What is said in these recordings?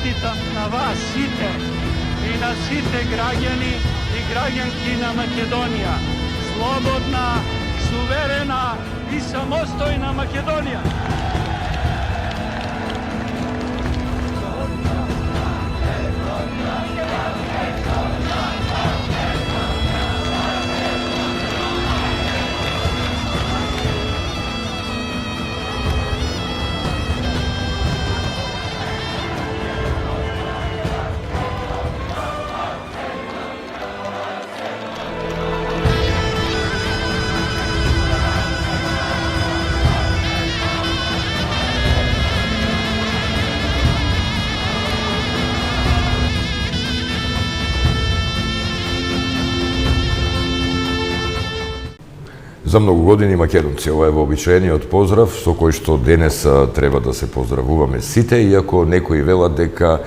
честитам на вас сите и на сите граѓани и граѓанки на Македонија. Слободна, суверена и самостојна Македонија. За многу години македонци, ова е вообичаениот поздрав со кој што денес треба да се поздравуваме сите, иако некои велат дека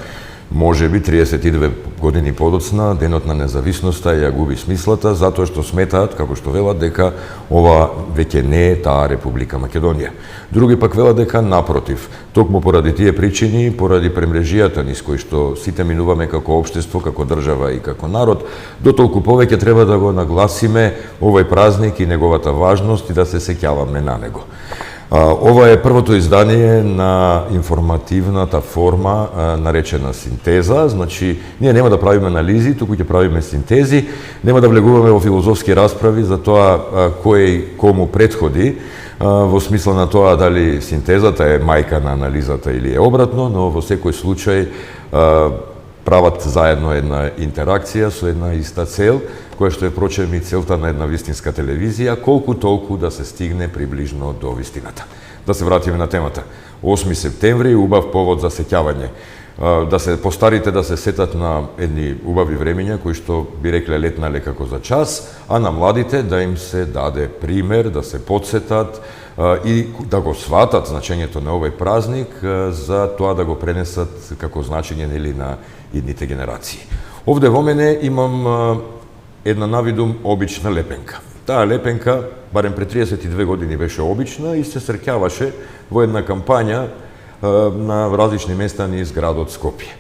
може би 32 години подоцна денот на независноста ја губи смислата, затоа што сметаат, како што велат, дека ова веќе не е таа Република Македонија. Други пак велат дека напротив, токму поради тие причини, поради премрежијата низ кој што сите минуваме како општество, како држава и како народ, дотолку повеќе треба да го нагласиме овој празник и неговата важност и да се сеќаваме на него. Ова е првото издание на информативната форма наречена синтеза, значи ние нема да правиме анализи, туку ќе правиме синтези, нема да влегуваме во филозофски расправи за тоа кој кому претходи, во смисла на тоа дали синтезата е мајка на анализата или е обратно, но во секој случај прават заедно една интеракција со една иста цел, која што е прочем и целта на една вистинска телевизија, колку толку да се стигне приближно до вистината. Да се вратиме на темата. 8 септември, убав повод за сеќавање. Да се постарите да се сетат на едни убави времења кои што би рекле летнале како за час, а на младите да им се даде пример, да се подсетат и да го сватат значењето на овој празник за тоа да го пренесат како значење нели на идните генерации. Овде во мене имам една навидум обична лепенка. Таа лепенка, барем пред 32 години беше обична и се среќаваше во една кампања на различни места низ градот Скопје.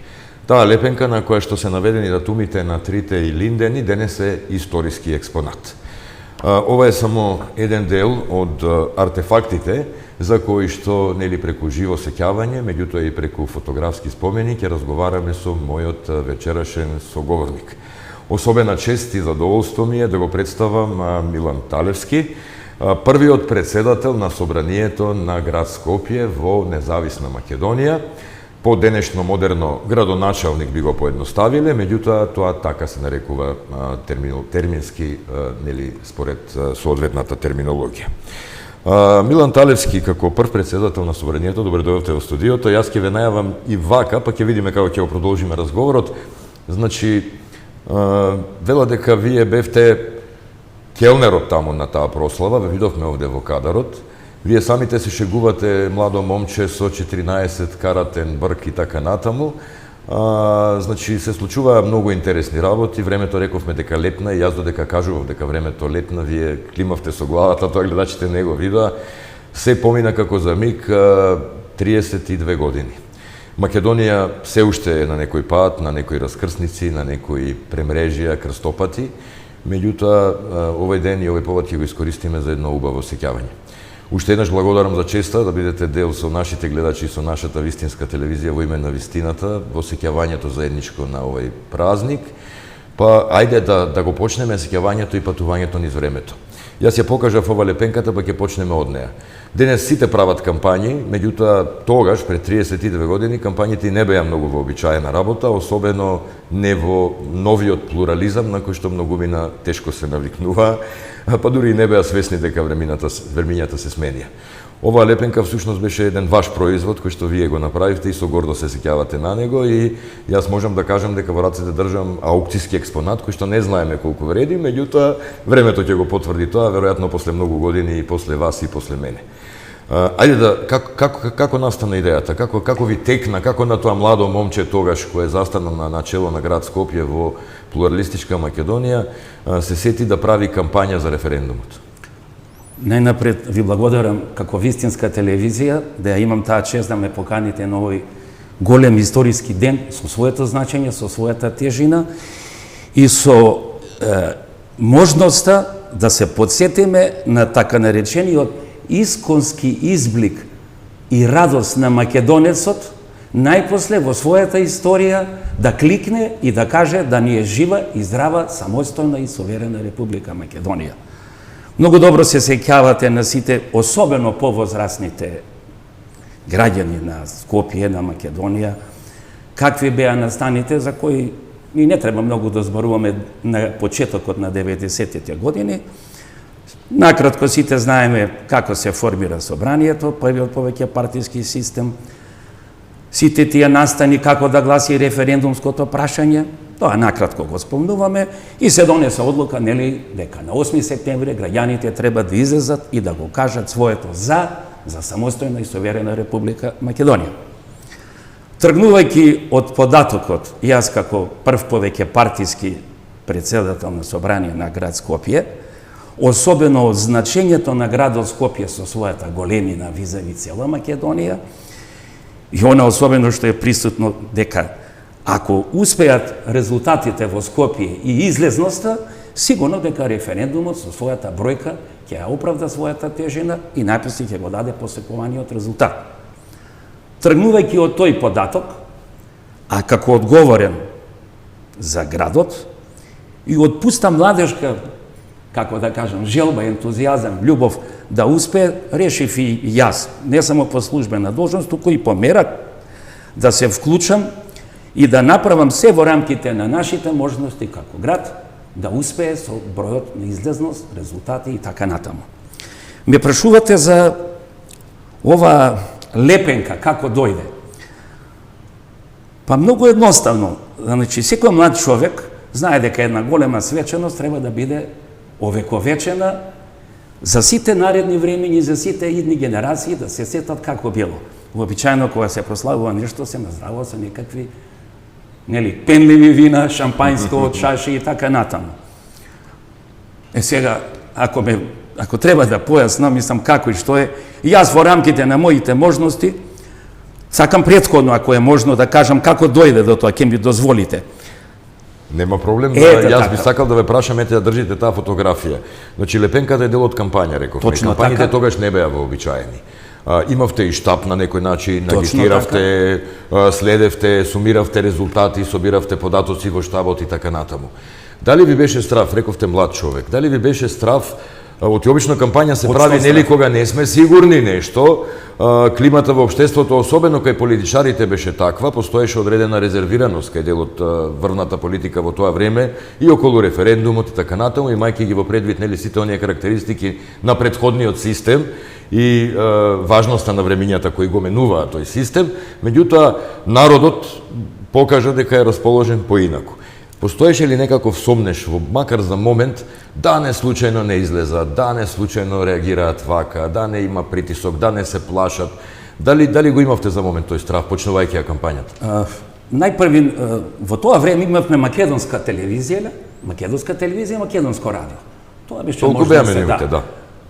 Таа лепенка на која што се наведени датумите на трите илиндени денес е историски експонат. Ова е само еден дел од артефактите за кои што нели преку живо сеќавање, меѓутоа и преку фотографски спомени ќе разговараме со мојот вечерашен соговорник. Особена чест и задоволство ми е да го представам Милан Талевски, првиот председател на собранието на град Скопје во независна Македонија. По денешно модерно градоначалник би го поедноставиле, меѓутоа тоа така се нарекува термински, нели според соодветната терминологија. Милан Талевски како прв председател на собранието, добре дојдовте во студиото. Јас ќе ве најавам и вака, па ќе видиме како ќе го продолжиме разговорот. Значи, вела дека вие бевте келнерот таму на таа прослава, ве видовме овде во кадарот. Вие самите се шегувате младо момче со 14 каратен брк и така натаму. Значи се случуваа многу интересни работи. Времето рековме дека летна и јас додека кажував дека времето летна, вие климавте со главата, тоа гледачите не го видоа. Се помина како за миг 32 години. Македонија се уште е на некој пат, на некои раскрсници, на некои премрежија, крстопати. Меѓутоа, овој ден и овој повод ќе го искористиме за едно убаво сеќавање. Уште еднаш благодарам за честа да бидете дел со нашите гледачи и со нашата вистинска телевизија во име на вистината, во сеќавањето заедничко на овој празник. Па, ајде да го почнеме сеќавањето и патувањето низ времето. Јас ја покажав ова лепенката, па ќе почнеме од неа. Денес сите прават кампањи, меѓутоа тогаш, пред 32 години, кампањите не беа многу вообичаена работа, особено не во новиот плурализам на кој што многумина тешко се навикнуваа, па дури и не беа свесни дека времињата се сменија. Оваа лепенка всушност беше еден ваш производ кој што вие го направивте и со гордо се сеќавате на него и јас можам да кажам дека во рацете држам аукцијски експонат кој што не знаеме колку вреди, меѓутоа времето ќе го потврди тоа, веројатно после многу години и после вас и после мене. Ајде да како настана идејата, како ви текна, како на тоа младо момче тогаш кој е застана на начело на град Скопје во плуралистичка Македонија се сети да прави кампања за референдумот? Најнапред ви благодарам како вистинска телевизија да ја имам таа чест да ме поканите на овој голем историски ден со своето значење, со својата тежина и со можноста да се подсетиме на така наречениот исконски изблик и радост на македонецот, најпосле во својата историја да кликне и да каже да ни е жива и здрава, самостојна и суверена Република Македонија. Многу добро се сеќавате на сите, особено повозрасните граѓани на Скопје, на Македонија, какви беа настаните за кои и не треба многу да зборуваме на почетокот на 90-тите години. Накратко сите знаеме како се формира собранието, првиот повеќе партиски систем, сите тие настани како да гласи референдумското прашање, тоа накратко го спомнуваме и се донесе одлука, нели, дека на 8 септември граѓаните треба да излезат и да го кажат своето за самостојна и суверена Република Македонија. Тргнувајќи од податокот, јас како прв повеќе партиски председател на собрание на град Скопје, особено од значењето на градот Скопје со својата големина визави цела Македонија, и она особено што е присутно дека ако успеат резултатите во Скопје и излезноста, сигурно дека референдумот со својата бројка ќе ја оправда својата тежина и најпосле ќе го даде посекуваниот резултат. Тргнувајќи од тој податок, а како одговорен за градот и од пуста младежка, како да кажам, желба, ентузијазам, љубов да успее, решив и јас, не само по службена должност, туку и по мера да се вклучам и да направам се во рамките на нашите можности како град, да успее со бројот на излезност, резултати и така натаму. Ме прашувате за ова лепенка, како дојде. Па многу едноставно. Значи, секој млад човек знае дека една голема свеченост треба да биде овековечена за сите наредни времењи, за сите идни генерации да се сетат како било. Вообичаено кога се прославува нешто се наздравува со некакви пенливи вина, шампајнско од чаши и така натаму. Сега, ако треба да појаснам, мислам како и што е, јас во рамките на моите можности, сакам претходно, ако е можно, да кажам како дојде до тоа, ќе ми дозволите. Нема проблем, јас би сакал да ве прашам, ете да држите таа фотографија. Значи, лепенката е дел од кампања, рековме. Кампањите тогаш не беа вообичаени. Имавте и штаб на некој начин, агитиравте, следевте, сумиравте резултати, собиравте податоци во штабот и така натаму. Дали ви беше страв, рековте млад човек, дали ви беше страв, оти обично кампања се прави нели кога не сме сигурни нешто, климата во општеството, особено кај политичарите беше таква, постоеше одредена резервираност кај дел од врвната политика во тоа време и околу референдумот и така натаму, имајќи ги во предвид нели сите оние карактеристики на претходниот систем и важноста на времињата кои го менуваа тој систем, меѓутоа народот покажа дека е расположен поинаку. Постоеше ли некаков сомнеш, макар за момент, да не случајно не излезат, да не случајно реагираат вака, да не има притисок, да не се плашат? Дали го имавте за момент тој страх, почнувајќи ја кампањата? Најпрви, во тоа време имавме македонска телевизија, македонско радио. Тоа беше толку беа менувите, да.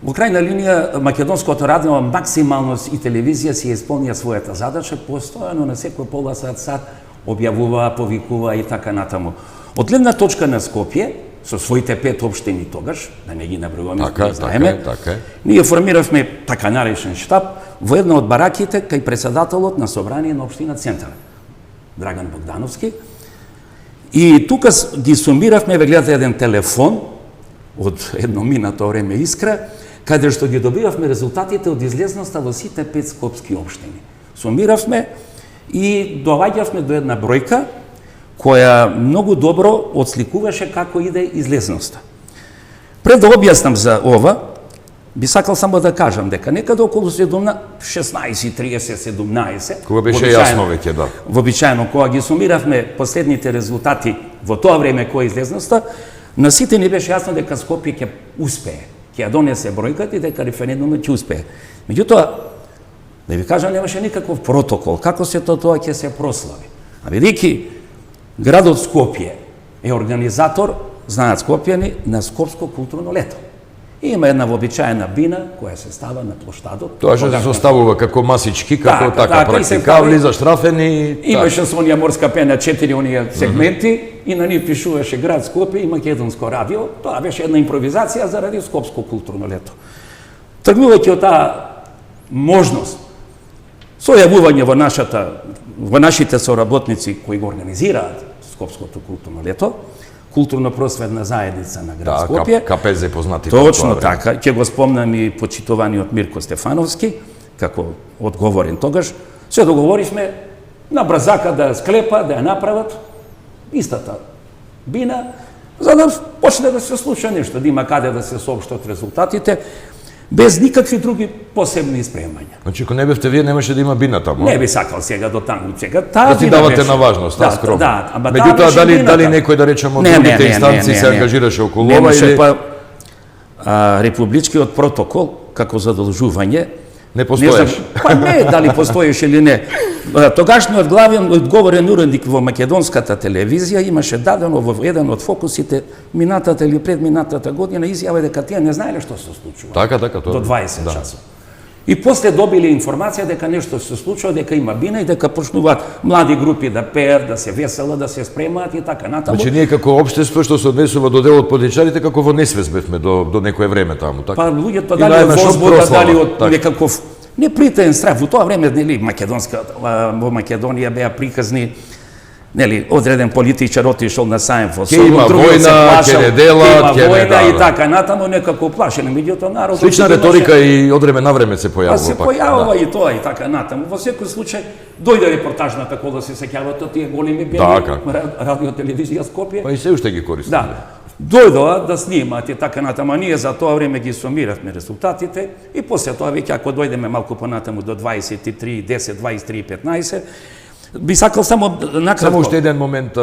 Во крајна линија, македонското радио максимално и телевизија си исполнија својата задача, постојано на секој пола сат објавуваа, повикуваа и така натаму. Од гледна точка на Скопје, со своите 5 општини тогаш, да не ги набројуваме, знаеме, ние формиравме така наречен штаб во една од бараките кај председателот на собрание на општина Центар, Драган Богдановски. И тука ги сумиравме, ве гледате еден телефон од едно минато време Искра, каде што ги добивавме резултатите од излезноста во сите 5 скопски општини. Сумиравме и доаѓавме до една бројка која многу добро отсликуваше како иде излезноста. Пред да објаснам за ова, би сакал само да кажам дека некаде околу 16:30-17, кога беше јасно веќе, да. Вообичаено, кога ги сумиравме последните резултати во тоа време која излезноста, на сите ни беше јасно дека Скопје ќе успее, ќе ја донесе бројката и дека референдумот ќе успее. Меѓутоа, да ви кажам, немаше никаков протокол како се тоа ќе се прослави. А бидејќи градот Скопје е организатор, знаат скопјани, на Скопско културно лето. Има една вообичаена бина која се става на плоштадот. Тоа што се составува како масички, како така практика, влизаш рафен и... Имаше со онија морска пена 4 онија сегменти и на нив пишуваше град Скопје и Македонско радио. Тоа беше една импровизација заради Скопско културно лето. Тргнувајќи од таа можност, сојавување во нашите соработници кои го организираат Скопското културно лето, културно-просветна заедница на град Скопје. КПЗ познати. Точно така, ќе го спомнам и почитуваниот Мирко Стефановски, како одговорен тогаш. Се договоривме на брзака да ја склепа, да ја направат истата бина, за да почне да се случи нешто, да има каде да се соопштат резултатите, без никакви други посебни спремања. Значи, ако не бевте вие, немаше да има бина таму. Не би сакал сега до таму. Сега таа да ти бина давате беше. на важност, таа скромно. Да, ама меѓутоа, дали некој, да речеме, од другите инстанции се ангажираше околу ова немаше или... па републичкиот протокол како задолжување Не постоеше. Па не, дали постоеше или не. Тогашниот главен одговорен уредник во македонската телевизија имаше дадено во еден од фокусите минатата или предминатата година изјава дека тие не знаеле што се случува. Така, тоа. До 20 часот. И после добиле информација дека нешто се случува, дека има бина и дека почнуваат млади групи да пеат, да се веселат, да се спремаат и така натаму. Значи ние како општество што се однесува до делот политичарите, како во несвест бевме до некое време таму, така. Па луѓето дали од возбуда, дали од некаков непритаен страх. Во тоа време, нели, во Македонија беа приказни, нели, одреден политичар отишол на сајм во Солун, има војна, ќе не делат, ќе војна и така натаму, некако плашени, меѓутоа народот. Слична реторика и од време на време се појавува. Па се појавува и тоа и така натаму. Во секој случај дојде репортажната кола, се сеќавате од тие големи бели радио телевизија Скопје. Па и се уште ги користат. Да. Дојдоа да снимаат и така натаму, ние за тоа време ги сумиравме резултатите и после тоа веќе ако дојдеме малку понатаму до 23, 10, 23, 15, би сакал само накратко. Само уште еден момент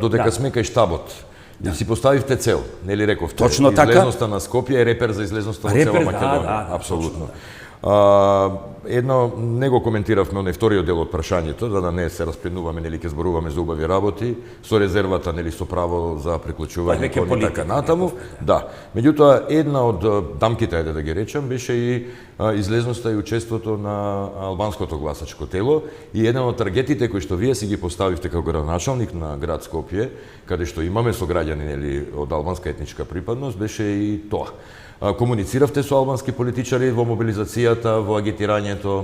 додека сме кај штабот. Да си поставивте цел, нели рековте? Точно така. Излезноста на Скопје е репер за излезноста во цела Македонија. Апсолутно. Едно не го коментиравме оној вториот дел од прашањето, за да не се распленуваме, нели ќе зборуваме за убави работи, со резервата, нели, со право за приклучување кон и така натаму. Да. Меѓутоа, една од дамките, ајде да ги речам, беше и излезноста и учеството на албанското гласачко тело и еден од таргетите кои што вие си ги поставивте како градоначалник на град Скопје, каде што имаме сограѓани, нели, од албанска етничка припадност, беше и тоа. Комунициравте со албански политичари во мобилизацијата, во агитирањето?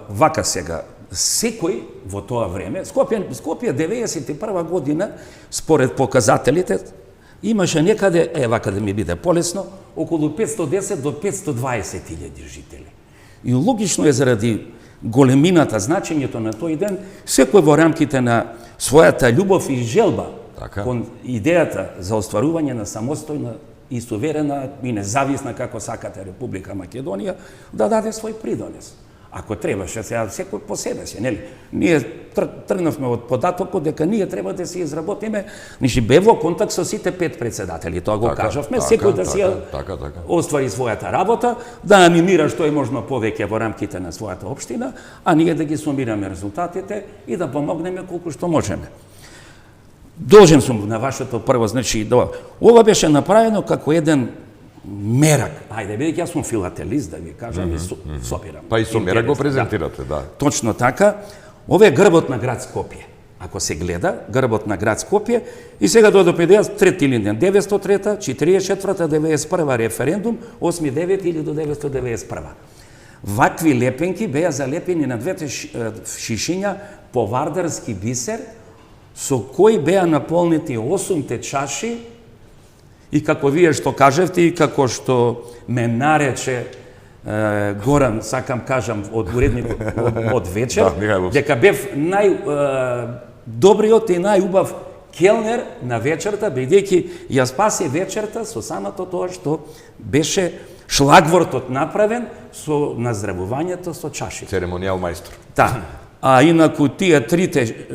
Вака сега, секој во тоа време, Скопје 91 година, според показателите, имаше некаде, вака да ми биде полесно, околу 510 до 520 илјади жители. И логично е заради големината, значењето на тој ден, секој во рамките на својата љубов и желба кон идејата за остварување на самостојна и суверена и независна, како сакате, Република Македонија, да даде свој придонес. Ако требаше, сега секој по себе си, нели? Ние тргнавме од податокот дека ние треба да се изработиме, значи бе во контакт со сите 5 председатели, тоа го кажавме, секој да си оствари својата работа, да анимира што е можно повеќе во рамките на својата општина, а ние да ги сумираме резултатите и да помогнеме колку што можеме. Должен сум на вашето прво, значи, ова беше направено како еден мерак. Ајде, бидејќи јас сум филателист, да ви кажам, и собирам. Па и со мерак го презентирате, да. Точно така. Ова е грбот на град Скопје. Ако се гледа, грбот на град Скопје, и сега до 53 или не, 903, 44, 91 референдум, 8-9 до 991. Вакви лепенки беа залепени на двете шишиња по вардарски бисер, со кои беа наполнети 8 чаши и како вие што кажевте и како што ме нарече Горан, сакам кажам, од уредникот од вечер, дека бев најдобриот и најубав келнер на вечерта, бидејќи ја спаси вечерта со самото тоа што беше шлагвортот направен со наздравувањето со чашите. Церемонијал мајстор. Да. А инаку тие трите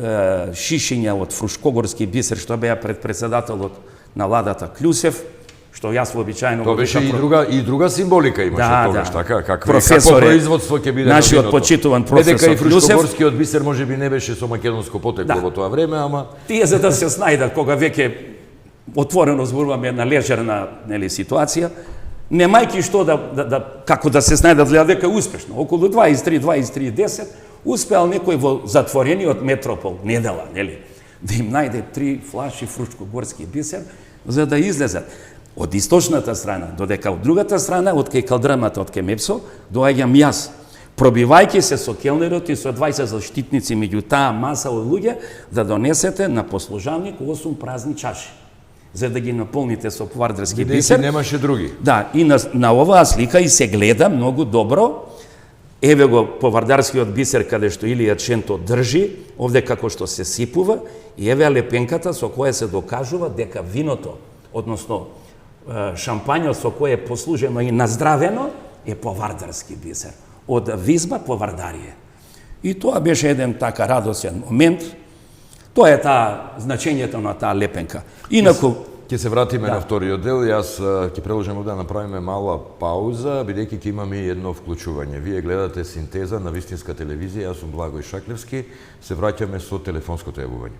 шишиња од фрушкогорски бисер што беа пред председателот на владата Клюсев, што јас вообичаено... Тоа беше и друга символика имаше тогаш, така? Какво производство ќе биде нашиот почитуван професор Клюсев. Дека и фрушкогорскиот бисер можеби не беше со македонско потекло во тоа време, ама... Тие за да се снајдат кога веќе отворено зборуваме една лежерна, нели, ситуација, немајќи што како да се снајдат, гледа дека е успешно. Околу 23:10 успеал некој во затворениот Метропол недела, нели, да им најде 3 флаши фручкогорски бисер за да излезат од источната страна, додека од другата страна, од кај калдрамата, од кај Мепсо, доаѓам јас, пробивајќи се со келнерот и со 20 заштитници меѓу таа маса од луѓе, да донесете на послужавник 8 празни чаши, за да ги наполните со повардарски бисер. Немаше други. Да, и на оваа слика и се гледа многу добро. Еве го повардарскиот бисер каде што Илија Ченто држи, овде како што се сипува, и еве лепенката со која се докажува дека виното, односно шампањот со кој е послужено и наздравено, е повардарски бисер. Од Визба Повардарие. И тоа беше еден така радосен момент. Тоа е значењето на таа лепенка. Инаку ќе се вратиме на вториот дел. Јас ќе предложам да направиме мала пауза, бидејќи ќе имаме едно вклучување. Вие гледате Синтеза на Вистинска телевизија, јас сум Благој Шаклевски. Се враќаме со телефонското јавување.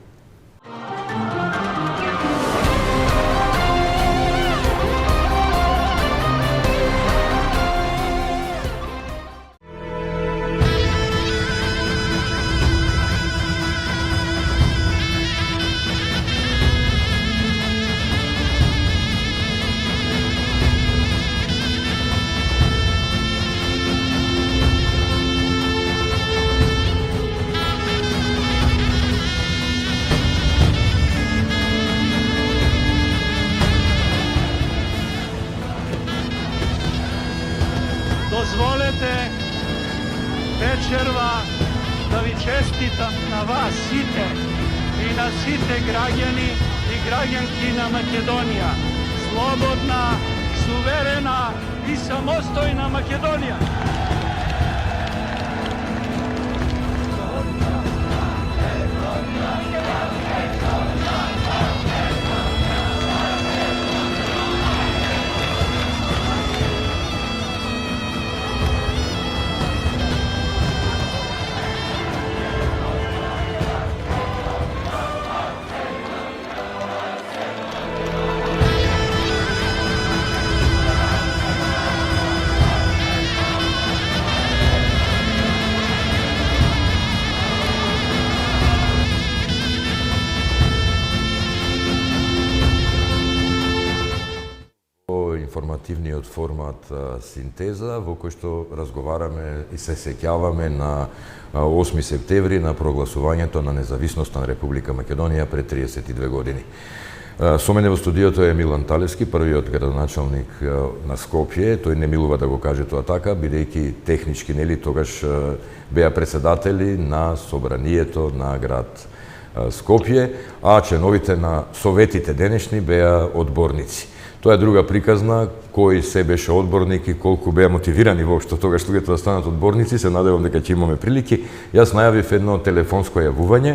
Dozvolete večerva da vi čestitam na vas site i na site građani i građanki na Makedonija. Slobodna, suverena i samostojna Makedonija. Информативниот формат Синтеза, во кој што разговараме и се сеќаваме на 8 септември на прогласувањето на независноста на Република Македонија пред 32 години. Со мене во студиото е Милан Талевски, првиот градоначалник на Скопје. Тој не милува да го каже тоа така, бидејќи технички нели тогаш беа председатели на собранието на град Скопје, а членовите на советите денешни беа одборници. Тоа е друга приказна, кој се беше одборник и колку беа мотивирани воопшто тогаш луѓето да станат одборници. Се надевам дека ќе имаме прилики. Јас најавив едно телефонско јавување.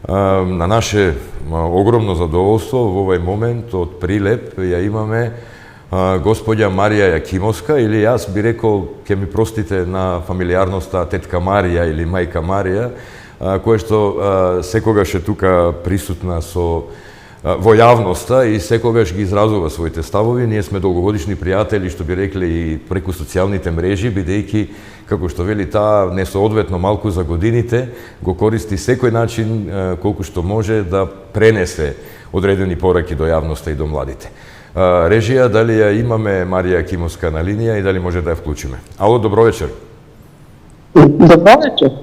На наше огромно задоволство во овој момент од Прилеп ја имаме господја Марија Јакимовска, или јас би рекол, ќе ми простите на фамилијарноста, тетка Марија или мајка Марија, која што секогаш е тука присутна во јавноста и секогаш ги изразува своите ставови. Ние сме долгогодишни пријатели, што би рекле и преку социјалните мрежи, бидејќи, како што вели таа, несоодветно малку за годините, го користи секој начин колку што може да пренесе одредени пораки до јавноста и до младите. Режија, дали ја имаме Марија Јакимовска на линија и дали може да ја вклучиме? Ало, добро вечер. Добро вечер.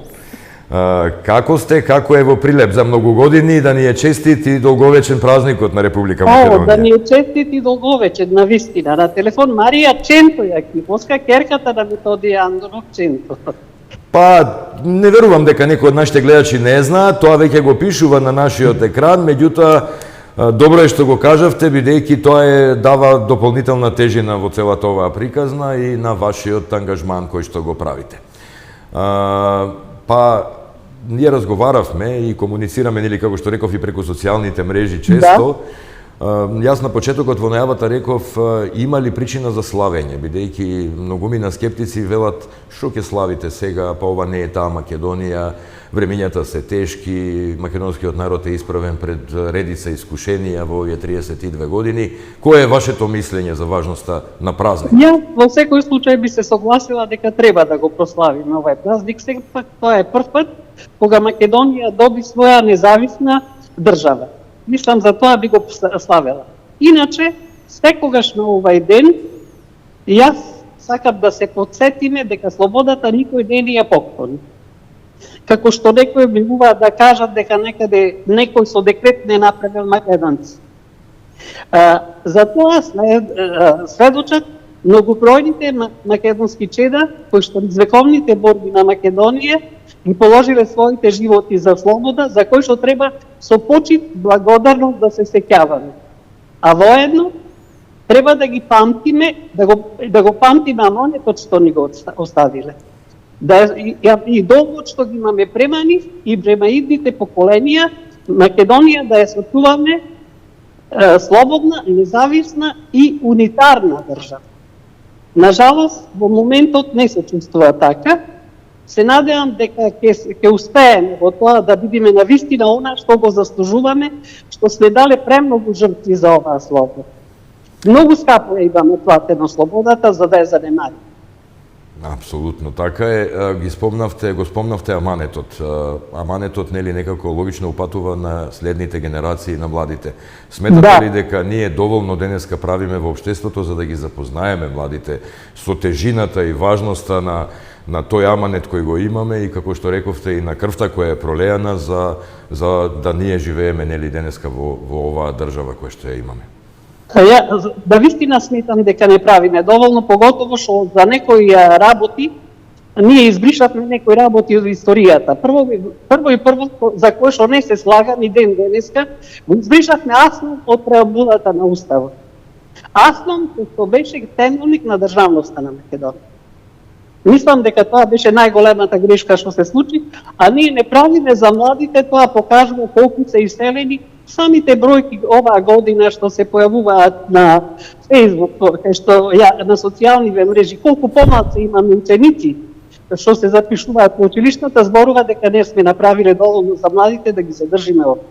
Како сте, како е во Прилеп за многу години, да ни е честит и долговечен празникот на Република Македонија? Да ни е честит и долговечен, на вистина. На телефон Марија Ченто Јакимовска, керката на Методија Андонов Ченто. Па, не верувам дека некој од нашите гледачи не знае, тоа веќе го пишува на нашиот екран, меѓутоа, добро е што го кажавте, бидејќи тоа дава дополнителна тежина во целата оваа приказна и на вашиот ангажман кој што го правите. Па, ние разговаравме и комуницираме, нели, како што реков, и преку социјалните мрежи често. Јас на почетокот во најавата реков има ли причина за славење, бидејќи многумина скептици велат што ќе славите сега, па ова не е таа Македонија, времењата се тешки, македонскиот народ е исправен пред редица искушенија во овие 32 години. Кое е вашето мислење за важноста на празник? Ја во секој случај би се согласила дека треба да го прославиме овој празник, сепак тоа е прв пат кога Македонија доби своја независна држава. Мислам за тоа би го славела. Иначе, секогаш на овај ден, јас сакам да се подсетиме дека слободата никој не ни ја поклони. Како што некои обливуваат да кажат дека некаде некој со декрет не направил македонци. За тоа сведочат многобројните македонски чеда кои што низ вековните борби на Македонија ги положиле своите животи за слобода, за кои што треба со почит благодарност да се сеќаваме. А воедно треба да ги памтиме, да го памтиме амонетот што ни го оставиле. И долгот што ги имаме према нив и према идните поколенија, Македонија да ја сочуваме слободна, независна и унитарна држава. Нажалост, во моментот не се чувствува така. Се надевам дека ќе успееме во тоа да бидеме на вистина она што го заслужуваме, што сме дале премногу жртви за оваа слобода. Многу скапо е имаме платено слободата за да ја занемарим. Апсолутно така е. Го спомнавте аманетот. Аманетот нели некако логично упатува на следните генерации на младите. Сметате ли дека ние доволно денеска правиме во општеството за да ги запознаеме младите со тежината и важноста на тој аманет кој го имаме и како што рековте и на крвта која е пролеана за да ние живееме нели денеска во оваа држава која што ја имаме? Ја, да вистина сметам дека не правиме доволно, поготово што за некои работи, ние избришавме некои работи од историјата. Прво за кое што не се слагам и ден денеска, го избришавме Аслом од преамбулата на Уставот. Аслом што беше темелник на државноста на Македонија. Мислам дека тоа беше најголемата грешка што се случи, а ние не правиме за младите, тоа покажува колку се иселени. Самите бројки оваа година што се појавуваат на Facebook, на социјалните мрежи, колку помалку имаме ученици што се запишуваат во училиштата, зборува дека не сме направиле доволно за младите да ги задржиме овде.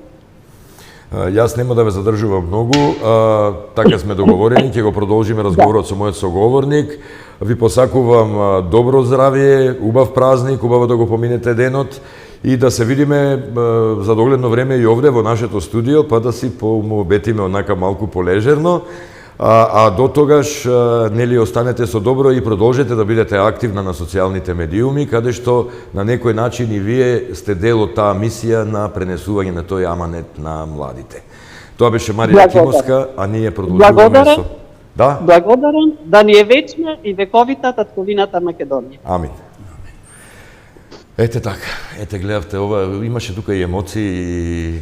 Јас нема да ве задржувам многу, така сме договорени, ќе го продолжиме разговорот со мојот соговорник. Ви посакувам добро здравје, убав празник, убаво да го поминете денот и да се видиме за догледно време и овде во нашето студио, па да си пообетиме онака малку полежерно. А до тогаш, нели, останете со добро и продолжете да бидете активна на социјалните медиуми, каде што на некој начин и вие сте дел од таа мисија на пренесување на тој аманет на младите. Тоа беше Марија Кимовска, а ние продолжуваме со... Да? Благодарам, да ни е вечна и вековита татковината Македонија. Амин. Ете така, ете гледавте, ова имаше тука и емоции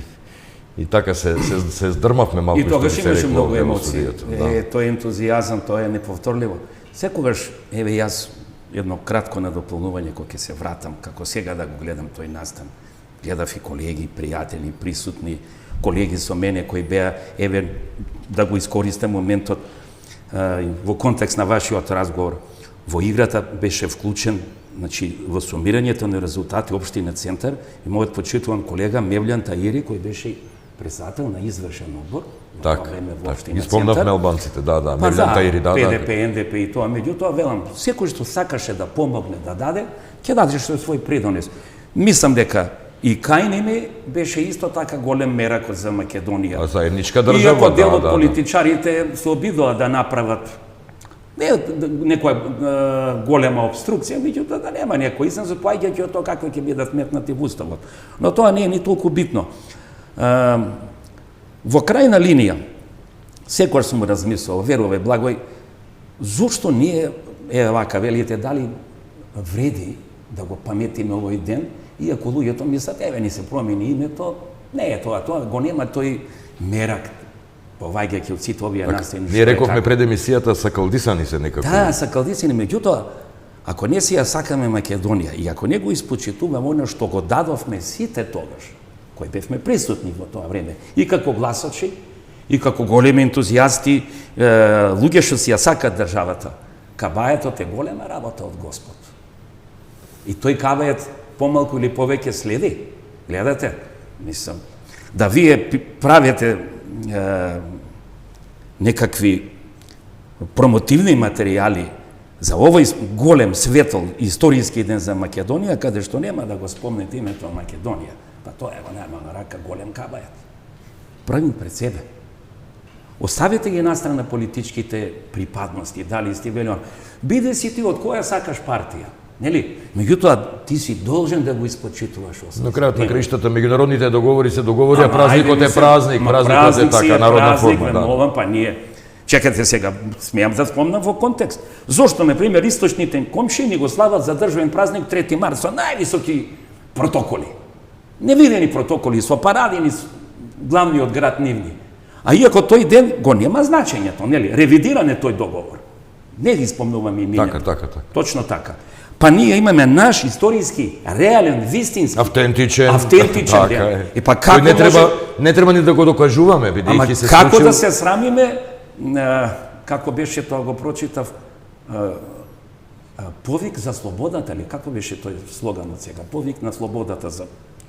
и така се здрмавме малку. И тогаш имаше многу емоции. Тој ентузијазам, тоа е неповторливо. Секогаш, еве јас едно кратко надополнување кога ќе се вратам, како сега да го гледам тој настан. Гледав и колеги, пријатели, присутни, колеги со мене кои беа, еве да го искористам моментот во контекст на вашиот разговор. Во играта беше вклучен, значи, во сумирањето на резултати општина Центар и мојот почитуван колега Мевљан Таири, кој беше председател на извршен одбор. Така, ги спомнавме албанците, Мевљан Таири, ПДП, НДП и тоа, меѓутоа велам, секој што сакаше да помогне да даде, ќе даде што е свој придонес. Мислам дека и кај ними беше исто така голем мерак за Македонија. Заедничка држава, иако дел од политичарите се обидоа да направат не некоја голема обструкција, меѓутоа да нема некој излез, поаѓајќи од тоа какво ќе бидат метнати во Уставот. Но тоа не е ни толку битно. Во крајна линија, секој сум размислувал, веруваме, Благој, зошто ние, вака велите, дали вреди да го паметиме овој ден, иако луѓето мислат, ни се промени името, не е тоа, го нема тој мерак, поваѓајќи од сите овие настани. Ние рековме пред емисијата сакалдисани се некако. Да, сакалдисани, меѓутоа, ако не си ја сакаме Македонија и ако не го испочитуваме оно што го дадовме сите тогаш, кои бевме присутни во тоа време, и како гласачи, и како големи ентузијасти, луѓе што си ја сакат државата. Кабаетот е голема работа од Господ. И тој кабает помалку или повеќе следи. Гледате? Мислам, да вие правите некакви промотивни материјали за овој голем светол историски ден за Македонија, каде што нема да го спомнете името Македонија, па тоа е во најмална рака голем кабајат. Правим пред себе. Оставете ги настрана политичките припадности, дали сте велион. Биде си ти од која сакаш партија, нели? Меѓутоа, ти си должен да го испочитуваш освој. На крајот на краиштата, меѓународните договори се договори, а празникот е празник, празникот е така, народна форма. Да. Па ние, чекате сега, смеам да спомнам во контекст. Зошто, например, источните комши ни го слават за државен празник 3 март со највисоки протоколи. Невидени протоколи, со паради низ главниот град нивни. А иако тој ден го нема значењето, нели? Ревидиран е тој договор. Не ги спомнуваме имињето. Така. Точно така. Па ние имаме наш историски, реален, вистински, автентичен ден. И па како не треба ни да го докажуваме, бидејќи се како да се срамиме, како беше тоа го прочитав, повик за слободата, или како беше тој слоганот сега, повик на слободата за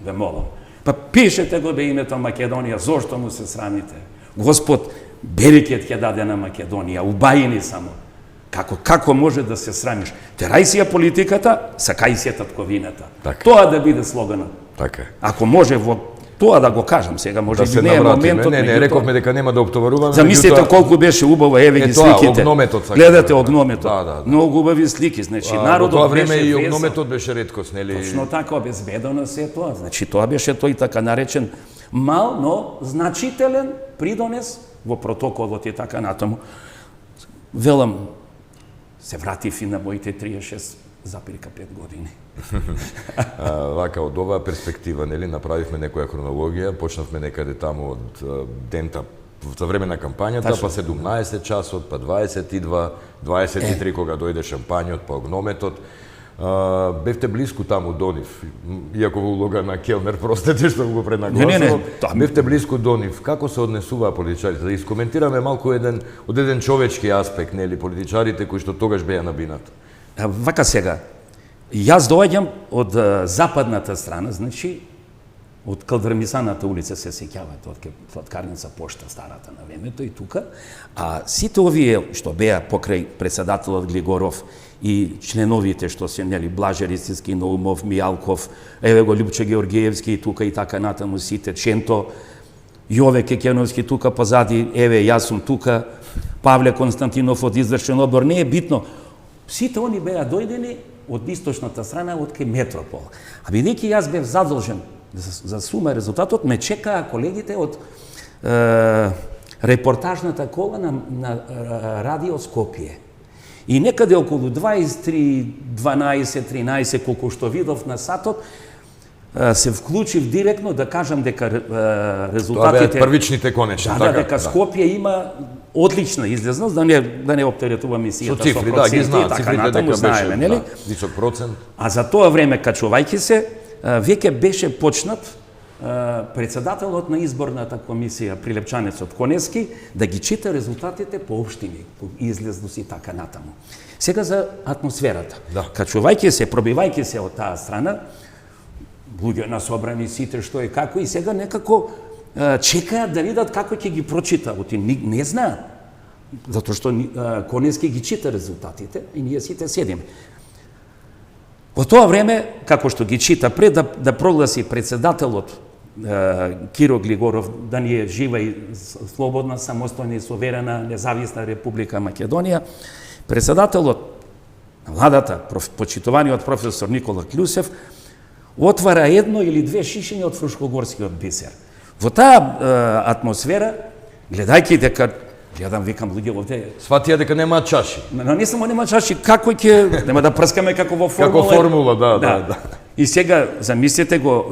ве молам. Па пишете го бе името Македонија, зошто му се срамите? Господ берекет ќе даде на Македонија, убајени само. Како може да се срамиш? Терај си ја политиката, сакај си ја татковината. Тоа да биде слоганот. Така. Ако може во тоа да го кажам сега, може би не е моментот. Не, рековме дека нема да оптоваруваме. Замислете колку беше убаво, еве ги сликите. Гледате огнометот. Да. Многу убави слики, значи народот тоа беше време и огнометот беше реткост, нели? Точно така, обезбедено се тоа. Значи тоа беше тој така наречен мал, но значителен придонес во протоколот и така натаму. Велам, се вратив и на моите 36,5 години. Вака, од оваа перспектива, нели, направивме некоја хронологија, почнавме некаде таму од дента за време на кампањата, па 17 часот, па 22, 23 кога дојде шампањот, па огнометот. Бевте блиску таму до нив, иако во улога на келнер, простете што го преднагласувам. Бевте блиску до нив. Како се однесуваа политичарите? Да искоментираме малку од еден човечки аспект, нели, политичарите кои што тогаш беа на бината. Вака сега, јас доаѓам од западната страна, значи од Калдрамисаната улица се сеќавате, од Сладкарница пошта старата на времето и тука, а сите овие што беа покрај председателот Глигоров и членовите што се, нели, Блаже Ристински, Наумов, Мијалков, еве го Љупче Георгиевски и тука и така натаму сите, Ченто, Јове Кекеновски тука позади, еве јас сум тука, Павле Константинов од извршен одбор, не е битно. Сите они беа дојдени од источната страна, од кај Метропол. А бидејќи јас бев задолжен за сума резултатот, ме чекаа колегите од репортажната кола на Радио Скопје. И некаде околу 23, 12, 13, колку што видов на сатот, се вклучив директно да кажам дека резултатите... Тоа беа првичните конечни, така? Дека Скопје има одлична излезност, да не оптеретува мисијата со цифри, да, ги знаат, цифрите дека беше висок процент. А за тоа време, качувајќи се, веќе беше почнат председателот на изборната комисија, прилепчанецот Конески, да ги чита резултатите по општини, по излезност и така натаму. Сега за атмосферата. Качувајќи се, пробивајќи се од таа страна, луѓе насобрани сите што е како и сега некако чекаат да видат како ќе ги прочита, оти не знаат, затоа што Конески ги чита резултатите и ние сите седиме. Во тоа време, како што ги чита, пред да прогласи председателот Киро Глигоров да ни е жива и слободна, самостојна и суверена, независна Република Македонија, председателот на владата, почитуваниот професор Никола Клюсев, отвара едно или две шишиња од Фрушкогорскиот бисер. Во таа атмосфера, гледајќи дека, гледам, викам, луѓе овде... Сватија дека немаат чаши. Но не само нема чаши, како ќе... Нема да прскаме како во формула. Како формула, да. И сега, замислете го,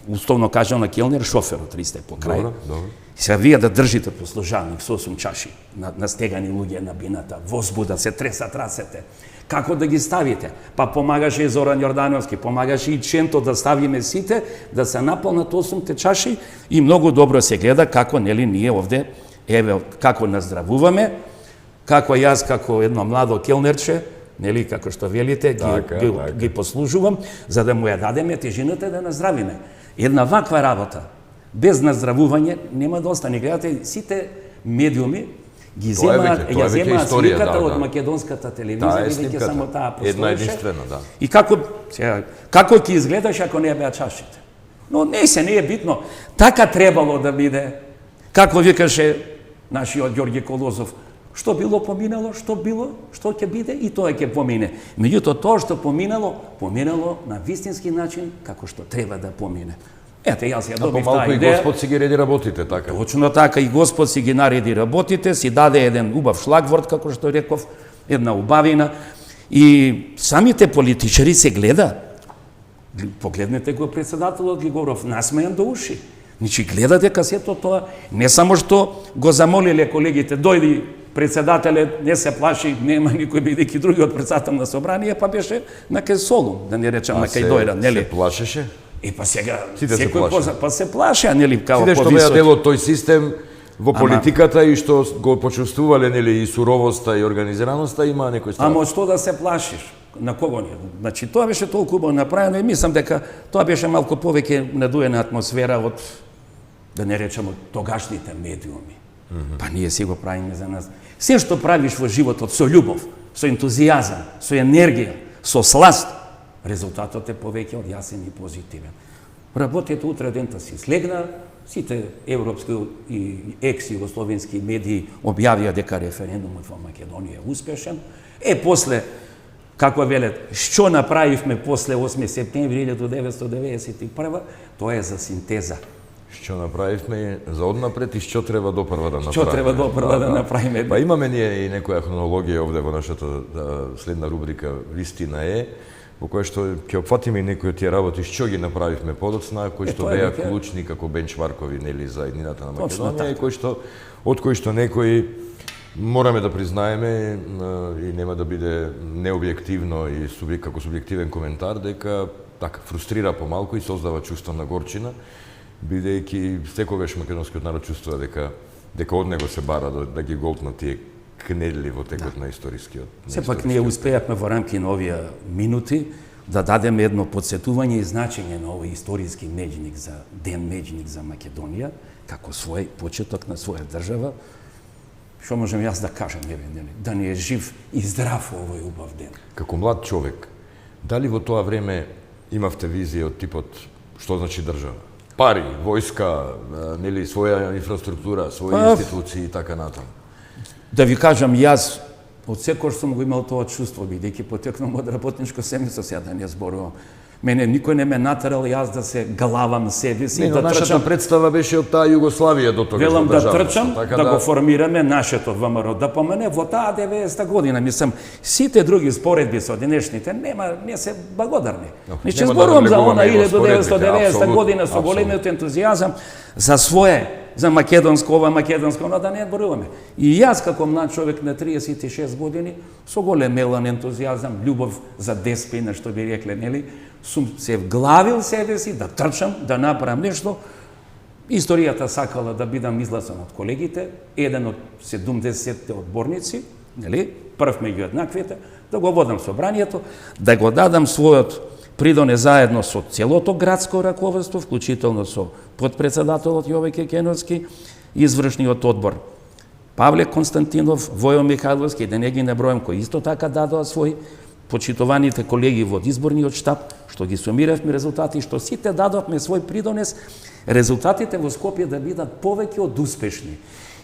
условно кажано на келнер, шоферот ристе по крај. Добро. И сега вие да држите послужалник со 8 чаши на стегани луѓе на бината, возбуда, се тресат рацете. Како да ги ставите? Па помагаше и Зоран Јордановски, помагаше и Ченто да ставиме сите, да се наполнат 8 чаши и многу добро се гледа како, нели, ние овде, еве, како наздравуваме, како јас, како едно младо келнерче, нели, како што велите, ги послужувам, за да му ја дадеме тежината да наздравиме. Една ваква работа, без наздравување, нема да остане. Гледате, сите медиуми ги земаат, ја земаат сликата од македонската телевизија, и веќе само таа постоеше. Една единствена, да. И како ќе изгледаш ако не беа чашите? Но не е битно. Така требало да биде. Како викаше нашиот Ѓорѓе Колозов, што било поминало, што ќе биде и тоа ќе помине. Меѓутоа тоа што поминало на вистински начин како што треба да помине. Ете, јас ја добив таа идеја. И Господ си ги реди работите, така. Точно така, и Господ си ги нареди работите, си даде еден убав шлагворд, како што реков, една убавина. И самите политичари се гледа. Погледнете го председателот Григоров, насмејан до уши. Значи, гледа дека сето тоа, не само што го замолиле колегите, дојди председателят, не се плаши, нема никој бидејќи други од председател на собрание, па беше на кај Солун, да не речам на кај Дојран, нели? Се плашеше? И па сега секој се плаша, нели, као повисок. Сите што беа дел од тој систем во политиката и што го почувствувале, нели, и суровоста и организираноста, има некој страх. Ама што да се плашиш? На кого не? Значи, тоа беше толку убаво направено и мислам дека тоа беше малку повеќе надуена атмосфера од, да не речам, од тогашните медиуми. Па ние си го правиме за нас. Се што правиш во животот со љубов, со ентузијазам, со енергија, со сласт, резултатот е повеќе од јасен и позитивен. Работите утре дента си слегна, сите европски и екс-југословенски медии објавија дека референдумот во Македонија е успешен. После, како велат, што направивме после 8 септември 1991, тоа е за синтеза. Што направивме за однапред и што треба допрва да направиме. Што треба допрва да направиме. Па имаме ние и некоја хронологија овде во нашата следна рубрика Вистина е, во која што ќе опфатиме и некои од тие работи што ги направивме подоцна, кои што беа клучни како бенчмаркови, нели, за еднината на Македонија, и од кои што некои мораме да признаеме и нема да биде необјективно и како субјективен коментар, дека така фрустрира помалку и создава чувство на горчина, бидејќи секогаш македонскиот народ чувствува дека од него се бара да ги голтнат тие кнедли во текот на историскиот. Сепак ние успеавме во рамки на овие минути да дадеме едно подсетување и значење на овој историски меѓник за ден меѓник за Македонија, како свој почеток на своја држава. Што можам јас да кажам, да ни е жив и здрав овој убав ден. Како млад човек, дали во тоа време имавте визија од типот што значи држава? Пари, војска, нели, своја инфраструктура, своји институции и така натаму. Да ви кажам, јас од секој сум го имал тоа чувство, бидејќи потекнам од работничко семејство, сега да не зборувам. Мене никој не ме натерал јас да се галавам себе си, да нашата представа беше од таа Југославија до тогаш. Велам да трчам, да го формираме нашето ВМРО ДПМН во таа 90-та година. Мислам, сите други споредби со денешните не се благодарни. Не ќе зборувам за она 1990 година со големиот ентузијазам за свое, за македонско, но да не зборуваме. И јас како млад човек на 36 години, со голем елан, ентузијазам, љубов за деспина, што би рекле, нели, сум се вглавил себе си да трчам, да направам нешто. Историјата сакала да бидам изласан од колегите, еден од 70 одборници, нели, прв меѓу еднаквите, да го водам собранието, да го дадам својот придонес заедно со целото градско раководство, вклучително со подпредседателот Јове Кекеновски, извршниот одбор Павле Константинов, Војо Михайловски, да не ги набројам, кои исто така дадоа свој, почитуваните колеги во изборниот штаб, што ги сумиравме резултати, што сите дадовме свој придонес, резултатите во Скопје да бидат повеќе од успешни.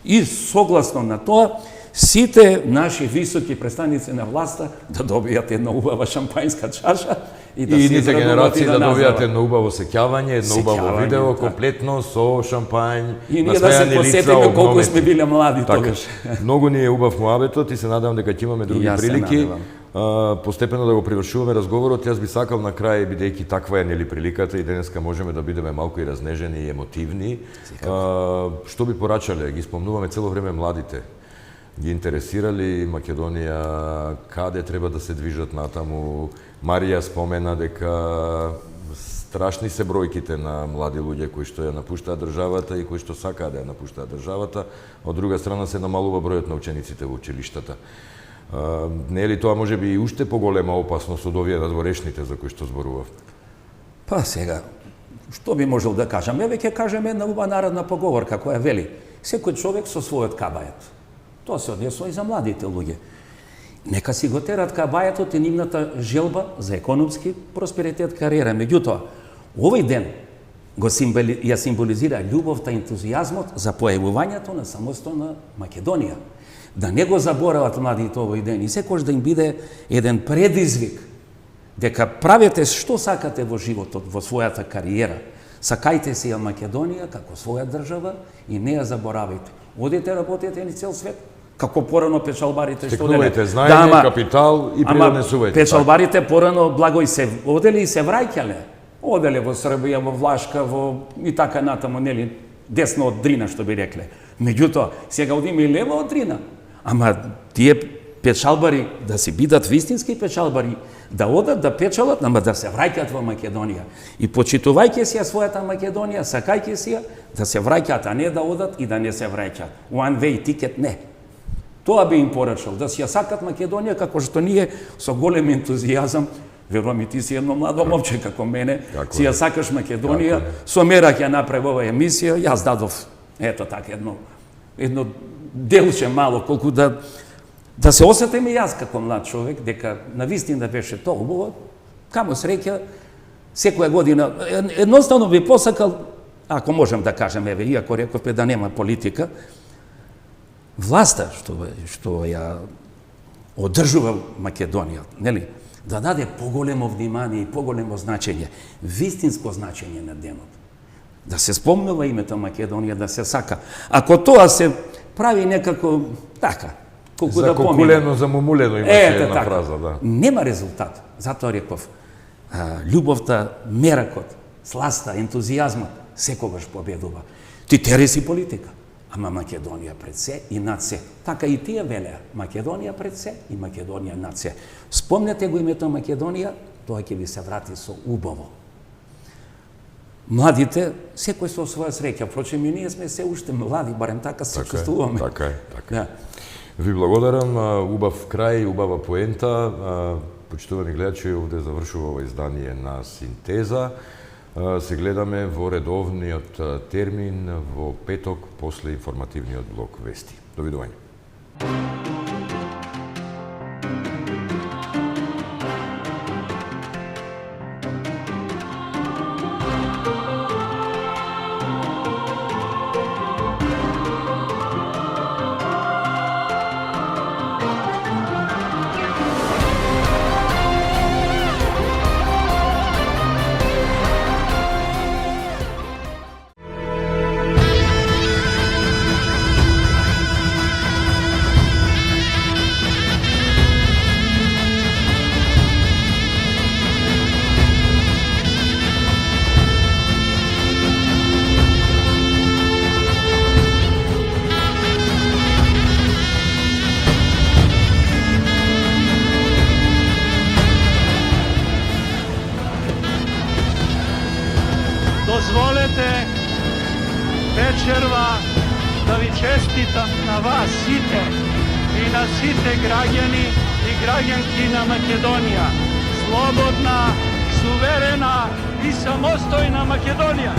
И согласно на тоа, сите наши високи представници на власта да добијат една убава шампајнска чаша и И идните израдуваат генерации и да назоват. добијате едно убаво сеќавање, едно убаво Сеќавање, видео, да. комплетно со шампањ, И ние да се насмејани лица, посетиме колку обномети. сме биле млади Така. тогаш. Многу ни е убав муабетот и се надевам дека ќе имаме други јас се прилики. надевам. Постепено да го привршуваме разговорот. Јас би сакал на крај, бидејќи таква е нели приликата и денеска можеме да бидеме малку и разнежени и емотивни. Што би порачале? Ги спомнуваме цело време младите. Ги интересирали Македонија, каде треба да се движат натаму. Марија спомена дека страшни се бројките на млади луѓе кои што ја напуштаат државата и кои што сакаат да ја напуштаат државата. Од друга страна се намалува бројот на учениците во училиштата. Не е ли тоа може би и уште поголема опасност од овие надворешните за кои што зборував? Па сега, што би можел да кажам? Еве ќе кажеме една убава народна поговорка која вели: секој човек со својот кабајет. Тоа се однесува и за младите луѓе. Нека си го терат кабајетот и нивната желба за економски просперитет, кариера. Меѓутоа, овој ден ја символизира љубовта и ентузијазмот за појавувањето на самостојна Македонија. Да не го заборават младите овој ден и секојаш да им биде еден предизвик дека правете што сакате во животот, во својата кариера. Сакајте си ја Македонија како своја држава и не ја заборавајте. Одете работете ни цел свет, како порано печалбарите што Стекнувајте знаење, капитал и придонесувајте. Печалбарите порано благо и се одели и се враќале. Оделе во Србија, во Влашка, во и така натаму, нели, десно од Дрина, што би рекле. Меѓутоа, сега одиме и лево од Дрина. Ама тие печалбари да си бидат вистински печалбари, да одат, да печалат, ама да се враќаат во Македонија. И почитувајќи си ја својата Македонија, сакајќи си ја, да се враќаат, а не да одат и да не се враќаат. One way ticket не. Тоа би им порачал, да си ја сакат Македонија, како што ние со голем ентузијазам, верувам и ти си едно младо момче како мене, си ја сакаш Македонија, со Мера ќе направи ова емисија, јас дадов, ето така, едно делче мало, колку да се осетам и јас како млад човек, дека навистина беше тоа убаво, камо среќа, секоја година, едноставно би посакал, ако можем да кажем, еве, иако рековме да нема политика, власта што ја одржува Македонија, нели, да даде поголемо внимание и поголемо значење, вистинско значење на денот. Да се спомнува името Македонија, да се сака. Ако тоа се прави некако така, колку да помине. Закокулено, замумулено имаше една така. фраза, да. Нема резултат. Затоа реков, љубовта, меракот, сласта, ентузијазмот секогаш победува. Ти тери си политика, ама Македонија пред се и над се. Така и тие велеа, Македонија пред се и Македонија над се. Спомнете го името Македонија, тоа ќе ви се врати со убаво. Младите, секој со своја среќа, впрочем и ние сме се уште млади, барем така се чувствуваме. Така е, така е. Да. Ви благодарам, убав крај, убава поента. Почитувани гледачи, овде завршува ова издание на Синтеза. Се гледаме во редовниот термин во петок после информативниот блок вести. Довидување. Dozvolete večerva da vi čestitam na vas site i na site građani i građanki na Makedonija. Slobodna, suverena i samostojna Makedonija.